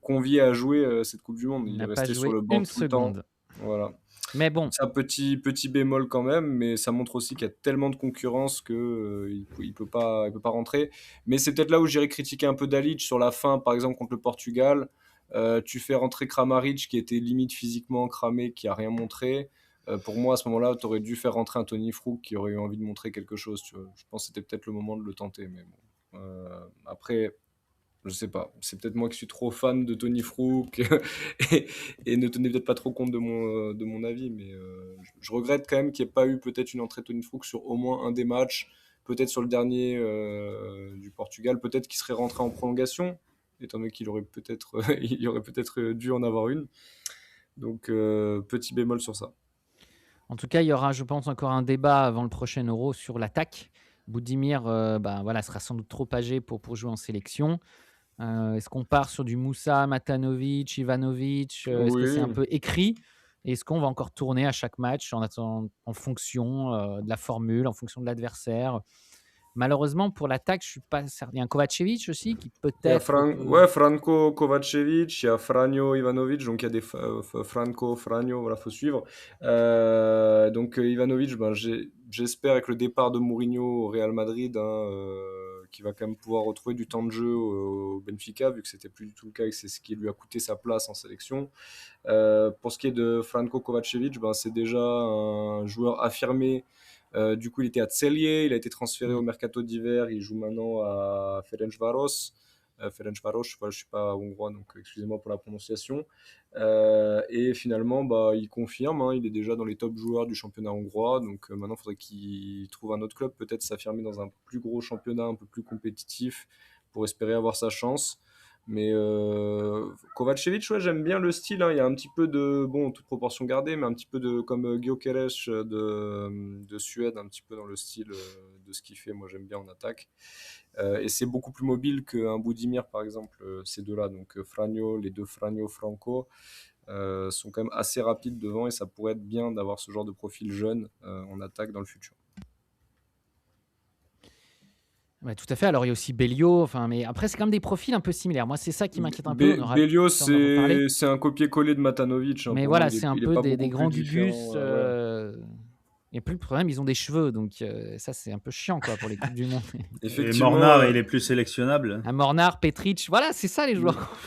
convié à jouer cette Coupe du Monde. Il est resté sur le banc tout le temps. Voilà. Mais bon. C'est un petit bémol quand même, mais ça montre aussi qu'il y a tellement de concurrence qu'il il peut pas rentrer. Mais c'est peut-être là où j'irais critiquer un peu Dalic sur la fin, par exemple contre le Portugal. Tu fais rentrer Kramaric qui était limite physiquement cramé, qui a rien montré. Pour moi, à ce moment-là, tu aurais dû faire rentrer un Tony Frouk qui aurait eu envie de montrer quelque chose. Tu vois. Je pense que c'était peut-être le moment de le tenter. Mais bon. Après, je sais pas. C'est peut-être moi qui suis trop fan de Tony Frouk et ne tenais peut-être pas trop compte de mon avis. Mais je regrette quand même qu'il n'y ait pas eu peut-être une entrée de Tony Frouk sur au moins un des matchs. Peut-être sur le dernier du Portugal. Peut-être qu'il serait rentré en prolongation, étant donné qu'il aurait peut-être dû en avoir une. Donc, petit bémol sur ça. En tout cas, il y aura, je pense, encore un débat avant le prochain Euro sur l'attaque. Budimir sera sans doute trop âgé pour jouer en sélection. Est-ce qu'on part sur du Moussa, Matanovic, Ivanovic Est-ce que c'est un peu écrit? Est-ce qu'on va encore tourner à chaque match en fonction de la formule, en fonction de l'adversaire? Malheureusement, pour l'attaque, je suis pas certain. Il y a un Kovacevic aussi qui peut-être. Franco Kovacevic, il y a Franjo Ivanovic, donc il y a des Franco, voilà, faut suivre. Donc Ivanovic, j'espère avec le départ de Mourinho au Real Madrid, qui va quand même pouvoir retrouver du temps de jeu au Benfica, vu que c'était plus du tout le cas et que c'est ce qui lui a coûté sa place en sélection. Pour ce qui est de Franco Kovacevic, c'est déjà un joueur affirmé. Du coup, il était à Celje, il a été transféré au mercato d'hiver, il joue maintenant à Ferencváros. Ferencváros, je ne suis pas hongrois, donc excusez-moi pour la prononciation. Et finalement, il confirme, il est déjà dans les top joueurs du championnat hongrois, donc maintenant, il faudrait qu'il trouve un autre club, peut-être s'affirmer dans un plus gros championnat, un peu plus compétitif, pour espérer avoir sa chance. Mais Kovacevic, j'aime bien le style. Il y a un petit peu de, toute proportion gardée, mais un petit peu de comme Gyökeres de Suède, un petit peu dans le style de ce qu'il fait. Moi, j'aime bien en attaque. Et c'est beaucoup plus mobile qu'un Budimir, par exemple, ces deux-là. Donc les deux Franjo, Franco, sont quand même assez rapides devant et ça pourrait être bien d'avoir ce genre de profil jeune en attaque dans le futur. Ouais, tout à fait. Alors, il y a aussi Bellio. Mais après, c'est quand même des profils un peu similaires. Moi, c'est ça qui m'inquiète un peu. Bellio, c'est un copier-coller de Matanovic. Mais voilà, c'est un peu des grands Gugus. Et plus le problème, ils ont des cheveux. Donc, ça, c'est un peu chiant pour les Coupes du Monde. Et Mornar, il est plus sélectionnable. Mornar, Petric. Voilà, c'est ça les joueurs.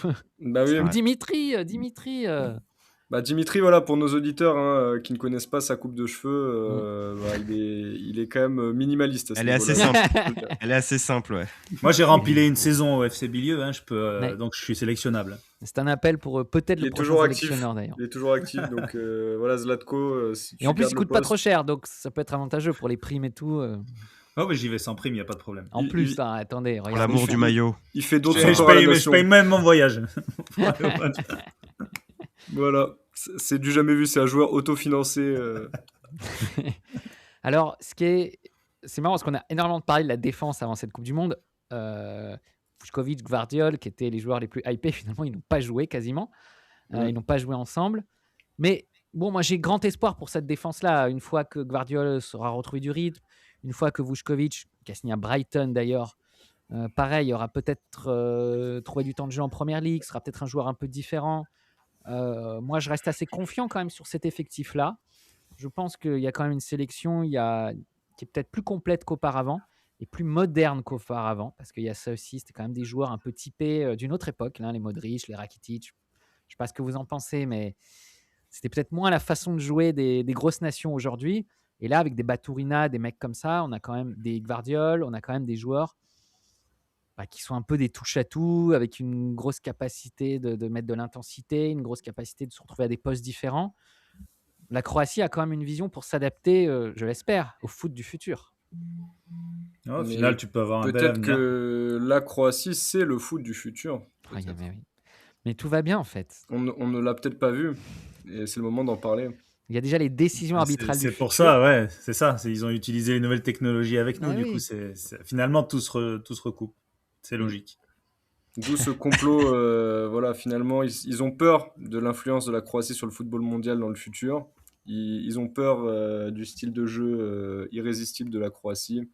Oui, Dimitri. Dimitri, voilà, pour nos auditeurs qui ne connaissent pas sa coupe de cheveux, il est quand même minimaliste. Elle est assez simple. Elle est assez simple, ouais. Moi, j'ai rempilé une saison au FC Bilieu, donc je suis sélectionnable. C'est un appel pour peut-être le prochain sélectionneur d'ailleurs. Il est toujours actif, donc voilà, Zlatko. Et en plus, il coûte pas trop cher, donc ça peut être avantageux pour les primes et tout. Oh, mais j'y vais sans prime, il n'y a pas de problème. En plus, attendez, regarde. L'amour du maillot. Il fait d'autres sports. Je paye même mon voyage. Voilà, c'est du jamais vu, c'est un joueur autofinancé. Alors, c'est marrant parce qu'on a énormément parlé de la défense avant cette Coupe du Monde. Vučković, Gvardiol, qui étaient les joueurs les plus hypés, finalement, ils n'ont pas joué quasiment. Ils n'ont pas joué ensemble. Mais bon, moi, j'ai grand espoir pour cette défense-là. Une fois que Gvardiol sera retrouvé du rythme, une fois que Vučković, qui a signé à Brighton d'ailleurs, pareil, il aura peut-être trouvé du temps de jeu en Première Ligue, sera peut-être un joueur un peu différent. Moi, je reste assez confiant quand même sur cet effectif-là. Je pense qu'il y a quand même une sélection qui est peut-être plus complète qu'auparavant et plus moderne qu'auparavant, parce qu'il y a ça aussi, c'était quand même des joueurs un peu typés d'une autre époque, là, les Modric, les Rakitic. Je ne sais pas ce que vous en pensez, mais c'était peut-être moins la façon de jouer des grosses nations aujourd'hui. Et là, avec des Baturina, des mecs comme ça, on a quand même des Gvardiol, on a quand même des joueurs qui sont un peu des touche-à-tout, avec une grosse capacité de mettre de l'intensité, une grosse capacité de se retrouver à des postes différents. La Croatie a quand même une vision pour s'adapter, je l'espère, au foot du futur. Au Mais final, tu peux avoir un bel peut-être avenir. que la Croatie, c'est le foot du futur. peut-être. Mais tout va bien en fait. On ne l'a peut-être pas vu, et c'est le moment d'en parler. Il y a déjà les décisions arbitrales du C'est futur. pour ça, ouais, c'est ça. Ils ont utilisé les nouvelles technologies avec nous, Ah du oui. coup, finalement, tout se recoupe. C'est logique. D'où ce complot, voilà, finalement, ils ont peur de l'influence de la Croatie sur le football mondial dans le futur. Ils ont peur du style de jeu irrésistible de la Croatie.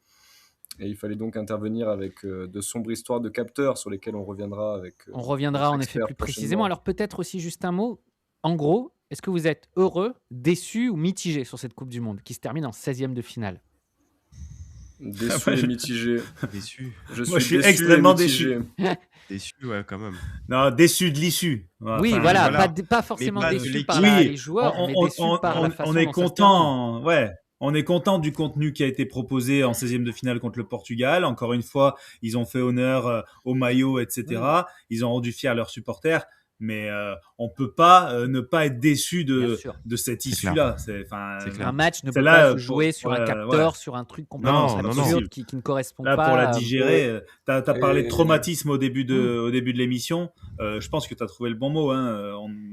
Et il fallait donc intervenir avec de sombres histoires de capteurs sur lesquelles on reviendra avec. On reviendra en effet plus précisément. Alors peut-être aussi juste un mot. En gros, est-ce que vous êtes heureux, déçu ou mitigé sur cette Coupe du Monde qui se termine en 16e de finale? Déçu et mitigé. Déçu. Moi, je suis extrêmement déçu. Déçu, ouais, quand même. Non, déçu de l'issue. Oui, voilà. Pas forcément pas de déçu l'équipe. par Oui, les joueurs, mais déçu par la façon on est dont ça se termine. content, ouais. On est content du contenu qui a été proposé en 16e de finale contre le Portugal. Encore une fois, ils ont fait honneur au maillot, etc. Ils ont rendu fiers leurs supporters. Mais on peut pas ne pas être déçu de cette issue-là. C'est un match ne peut pas se jouer sur un capteur, sur un truc complètement absurde qui ne correspond pas. Là, pour la digérer, tu as parlé de traumatisme au début de l'émission. Je pense que tu as trouvé le bon mot.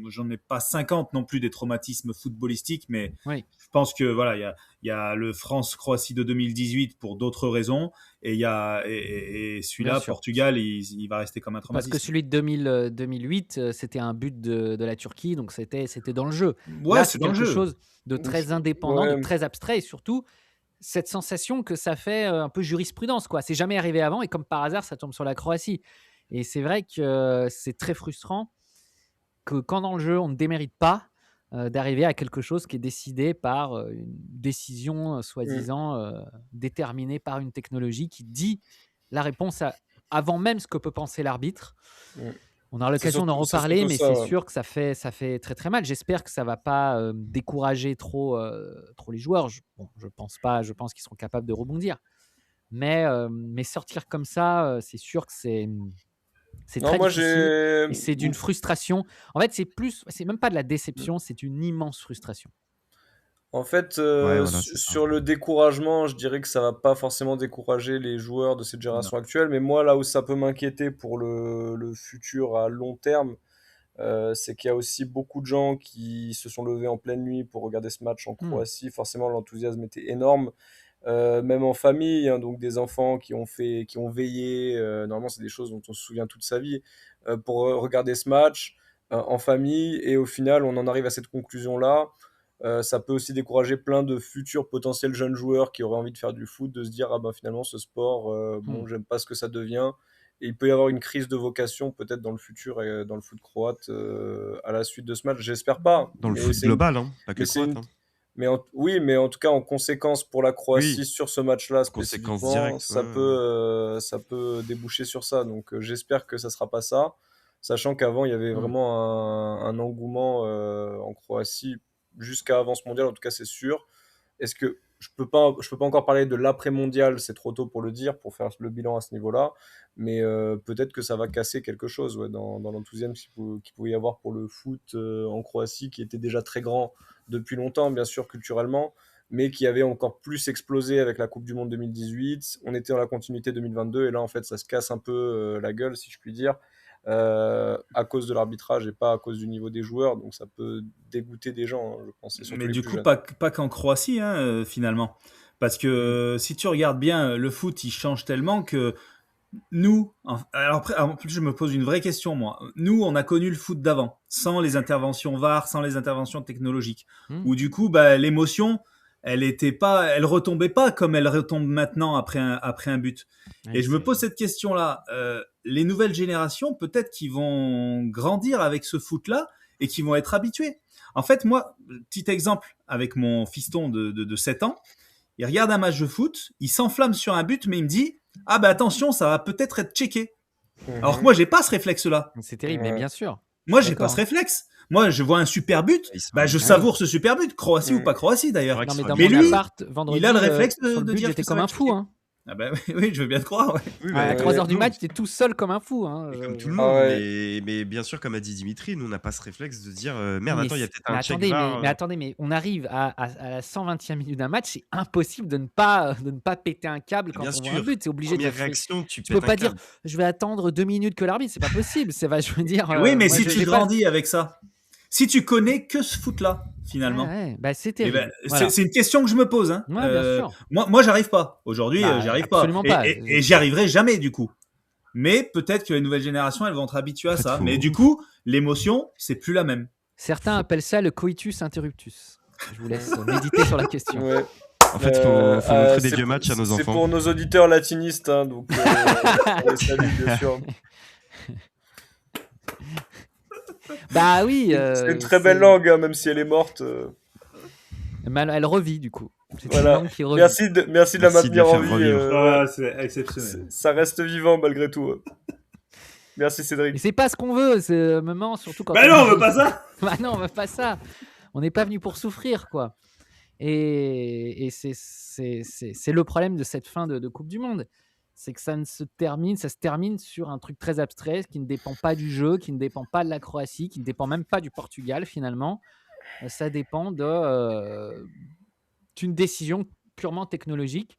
J'en ai pas 50 non plus des traumatismes footballistiques, mais je pense que voilà, il y a le France-Croatie de 2018 pour d'autres raisons, et celui-là, Portugal, il va rester comme un traumatisme. Parce que celui de 2008, c'était un but de la Turquie, donc c'était dans le jeu. Ouais, là, c'est quelque chose de très indépendant, de très abstrait, et surtout cette sensation que ça fait un peu jurisprudence, quoi. C'est jamais arrivé avant, et comme par hasard, ça tombe sur la Croatie. Et c'est vrai que c'est très frustrant que quand dans le jeu, on ne démérite pas d'arriver à quelque chose qui est décidé par une décision soi-disant déterminée par une technologie qui dit la réponse avant même ce que peut penser l'arbitre. On aura l'occasion d'en reparler, mais c'est sûr que ça fait très très mal. J'espère que ça ne va pas décourager trop les joueurs. Je pense pas. Je pense qu'ils seront capables de rebondir. Mais sortir comme ça, c'est sûr que c'est très difficile. Et c'est d'une frustration. En fait, c'est même pas de la déception, c'est une immense frustration. En fait, sur le découragement, je dirais que ça va pas forcément décourager les joueurs de cette génération actuelle, mais moi, là où ça peut m'inquiéter pour le futur à long terme, c'est qu'il y a aussi beaucoup de gens qui se sont levés en pleine nuit pour regarder ce match en Croatie. Forcément, l'enthousiasme était énorme, même en famille, donc des enfants qui ont veillé. Normalement, c'est des choses dont on se souvient toute sa vie, pour regarder ce match en famille, et au final, on en arrive à cette conclusion-là. Ça peut aussi décourager plein de futurs potentiels jeunes joueurs qui auraient envie de faire du foot, de se dire finalement ce sport, j'aime pas ce que ça devient. Et il peut y avoir une crise de vocation peut-être dans le futur et dans le foot croate à la suite de ce match. J'espère pas. Dans le foot global, pas que croate. Oui, mais en tout cas en conséquence pour la Croatie sur ce match-là spécifiquement, ça peut déboucher sur ça. Donc j'espère que ça sera pas ça, sachant qu'avant il y avait vraiment un engouement en Croatie jusqu'à avant ce mondial, en tout cas c'est sûr. Est-ce que je peux pas encore parler de l'après-mondial, c'est trop tôt pour le dire, pour faire le bilan à ce niveau-là, mais peut-être que ça va casser quelque chose dans l'enthousiasme qu'il pouvait y avoir pour le foot en Croatie, qui était déjà très grand depuis longtemps, bien sûr, culturellement, mais qui avait encore plus explosé avec la Coupe du Monde 2018. On était dans la continuité 2022, et là, en fait, ça se casse un peu la gueule, si je puis dire, à cause de l'arbitrage et pas à cause du niveau des joueurs, donc ça peut dégoûter des gens, je pense. Mais du coup, pas qu'en Croatie, finalement. Parce que si tu regardes bien, le foot, il change tellement que nous, alors après, en plus, je me pose une vraie question, moi. Nous, on a connu le foot d'avant, sans les interventions VAR, sans les interventions technologiques, où du coup, l'émotion, elle retombait pas comme elle retombe maintenant après un but. Et je me pose cette question-là. Les nouvelles générations, peut-être qu'ils vont grandir avec ce foot-là et qu'ils vont être habitués. En fait, moi, petit exemple avec mon fiston de 7 ans, il regarde un match de foot, il s'enflamme sur un but, mais il me dit « Ah bah attention, ça va peut-être être checké. » Alors que moi, j'ai pas ce réflexe-là. C'est terrible, mais bien sûr. Moi, j'ai pas ce réflexe. Moi, je vois un super but, je savoure ce super but, Croatie ou pas Croatie d'ailleurs. Non, mais dans Mais mon lui, appart, vendredi, il a le réflexe sur le de but, dire j'étais que ça comme va un être fou. checké. Hein. Ah bah oui, je veux bien te croire. Ouais. Oui, À 3h du nous, match, t'es tout seul comme un fou. Hein. Comme tout le Ah monde, ouais. mais bien sûr, comme a dit Dimitri, nous on n'a pas ce réflexe de se dire merde, Mais attends, il y a c'est- peut-être mais un check attendez, VAR. mais attendez, mais on arrive à la 120e minute d'un match, c'est impossible de ne pas péter un câble quand Bien on voit sûr. un but. C'est obligé de Première réaction, tu peux pètes pas un dire câble. je vais attendre 2 minutes que l'arbitre, c'est pas possible. Je veux dire. Oui, mais moi, si je- tu j'ai pas- grandis avec ça, si tu connais que ce foot-là, finalement, Ouais, bah, c'est eh terrible. ben, Voilà. c'est une question que je me pose. Hein. Ouais, bien sûr. Moi, j'arrive pas. Aujourd'hui, Bah, j'y arrive absolument pas. pas. Et j'y arriverai jamais, du coup. Mais peut-être que les nouvelles générations, elles vont être habituées à En fait, ça. faut- Mais du coup, l'émotion, c'est plus la même. Certains appellent ça le coitus interruptus. Je vous laisse méditer sur la question. Ouais. En fait, faut montrer des c'est vieux pour- matchs à nos C'est enfants. pour nos auditeurs latinistes, hein, donc on les salue, bien sûr. Bah oui. C'est une très belle langue, hein, même si elle est morte. Elle revit du coup. C'est Voilà. une langue qui revit. Merci de la Merci de la maintenir en faire vie. revivre. c'est exceptionnel. Ça reste vivant malgré tout. Merci Mais Cédric. c'est pas ce qu'on veut, c'est moment surtout quand. Bah non, on veut pas ça. Bah non, on veut pas ça. On n'est pas venu pour souffrir, quoi. Et c'est le problème de cette fin de Coupe du Monde. C'est que ça se termine sur un truc très abstrait qui ne dépend pas du jeu, qui ne dépend pas de la Croatie, qui ne dépend même pas du Portugal finalement. Ça dépend d'une décision purement technologique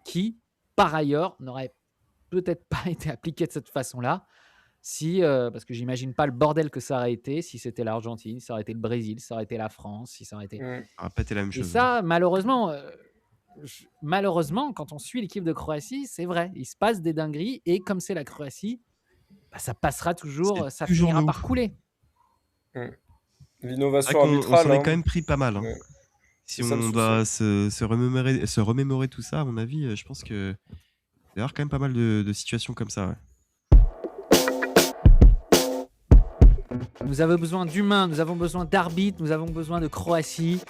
qui, par ailleurs, n'aurait peut-être pas été appliquée de cette façon-là. Si, parce que j'imagine pas le bordel que ça aurait été si c'était l'Argentine, si ça aurait été le Brésil, si ça aurait été la France, si ça aurait été. Ça aurait pas été la même Et chose. ça, malheureusement, quand on suit l'équipe de Croatie, c'est vrai, il se passe des dingueries et comme c'est la Croatie, bah, ça passera toujours, C'est ça toujours finira nous. par couler. C'est L'innovation vrai qu'on arbitrale. s'en est hein. quand même pris pas mal. Hein. Ouais. Si C'est ça, le on souci. doit se remémorer tout ça, à mon avis, je pense que il va y avoir quand même pas mal de situations comme ça. Ouais. Nous avons besoin d'humains, nous avons besoin d'arbitres, nous avons besoin de Croatie,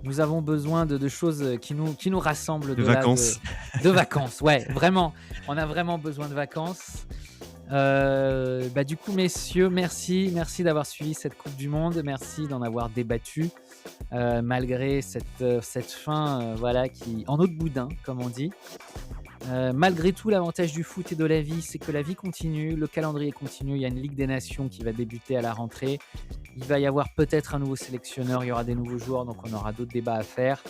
nous avons besoin de choses qui nous rassemblent. De là, vacances. de vacances, ouais, vraiment. On a vraiment besoin de vacances. Du coup, messieurs, merci d'avoir suivi cette Coupe du Monde, merci d'en avoir débattu malgré cette fin, voilà, qui en eau de boudin, comme on dit. Malgré tout, l'avantage du foot et de la vie, c'est que la vie continue, le calendrier continue. Il y a une Ligue des Nations qui va débuter à la rentrée. Il va y avoir peut-être un nouveau sélectionneur, il y aura des nouveaux joueurs, donc on aura d'autres débats à faire.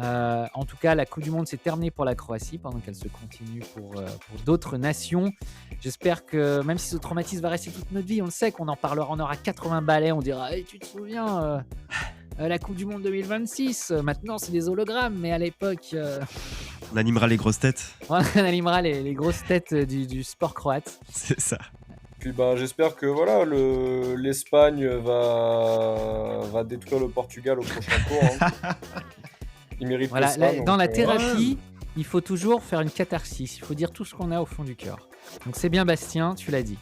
En tout cas, la Coupe du Monde s'est terminée pour la Croatie, pendant qu'elle se continue pour d'autres nations. J'espère que, même si ce traumatisme va rester toute notre vie, on le sait qu'on en parlera, on aura 80 balais, on dira hey, tu te souviens la Coupe du Monde 2026, maintenant c'est des hologrammes, mais à l'époque... On animera les grosses têtes. On animera les grosses têtes du sport croate. C'est ça. Puis j'espère que voilà, l'Espagne va détruire le Portugal au prochain tour. Hein. Il mérite Voilà, ça. Donc, dans la thérapie, il faut toujours faire une catharsis. Il faut dire tout ce qu'on a au fond du cœur. Donc c'est bien Bastien, tu l'as dit.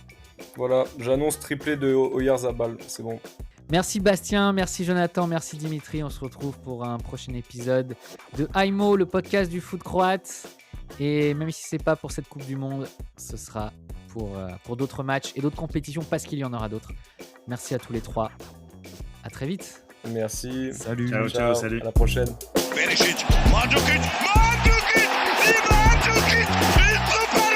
Voilà, j'annonce triplé de Oyarzabal, c'est bon. Merci Bastien, merci Jonathan, merci Dimitri. On se retrouve pour un prochain épisode de Aimo, le podcast du foot croate. Et même si c'est pas pour cette Coupe du Monde, ce sera pour d'autres matchs et d'autres compétitions parce qu'il y en aura d'autres. Merci à tous les trois. À très vite. Merci. Salut. Ciao, salut. À la prochaine. Perisic, Mandzukic, il se